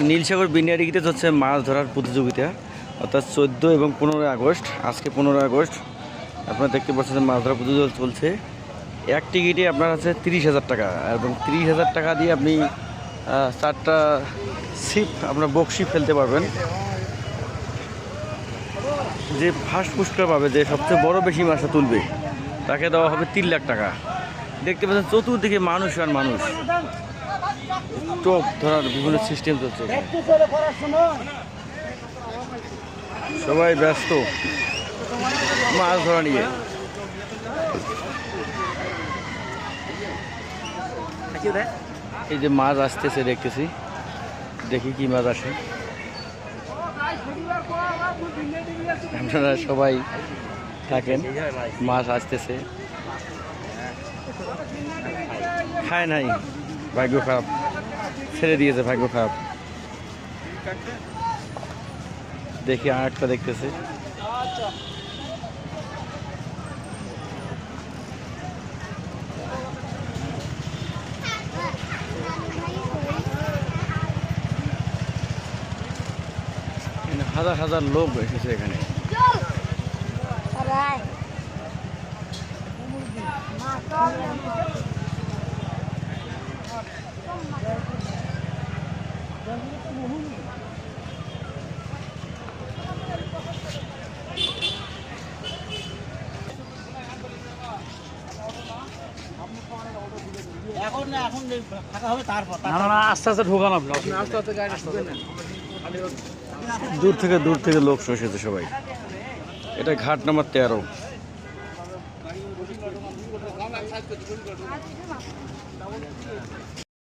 নীলসাগর বিনিয়ারিতে হচ্ছে মাছ ধরার প্রতিযোগিতা, অর্থাৎ 14 এবং 15 আগস্ট। আজকে 15 আগস্ট, আপনারা দেখতে পাচ্ছেন মাছ ধরার প্রতিযোগিতা চলছে। এক টিকিটে আপনার আছে 30,000 টাকা, এবং 30,000 টাকা দিয়ে আপনি 4টা ছিপ আপনার বকশি ফেলতে পারবেন। যে ফার্স্ট পুরস্কার পাবে, যে সবচেয়ে বড় বেশি মাছটা তুলবে, তাকে দেওয়া হবে 3 লাখ টাকা। দেখতে পাচ্ছেন চতুর্দিকে মানুষ আর মানুষ, টোপ ধরার বিভিন্ন সিস্টেম চলছে, সবাই ব্যস্ত মাছ ধরা নিয়ে। এই যে মাছ আসতেছে দেখতেছি, দেখি কি মাছ আসে। আপনারা সবাই থাকেন, মাছ আসতেছে। খায় নাই, ভাগ্য খারাপ, ছেড়ে দিয়েছে, ভাগ্য খারাপ। দেখি আর একটা দেখতেছে। হাজার হাজার লোক এসেছে এখানে। আস্তে আস্তে ঢোকান, আপনি দূর থেকে লোক এসেছে সবাই। এটা ঘাট নাম্বার 13।